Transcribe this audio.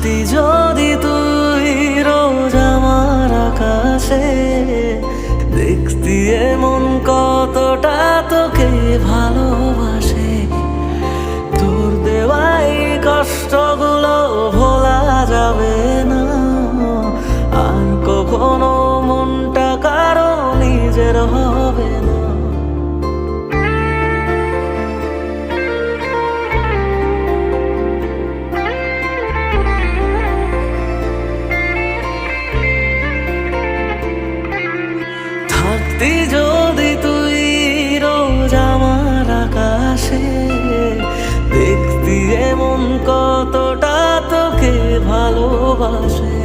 থাকতি যদি তুই রোজ আমার আকাশে, দেখতি এমন কতটা তোকে ভালোবাসে। তোর দেওয়াই কষ্টগুলো ভোলা যাবে না, আর কখনো মনটা কারো নিজের হবে না। থাকতি যদি তুই রোজ আমার আকাশে, দেখতি এমন কতটা তোকে ভালোবাসে।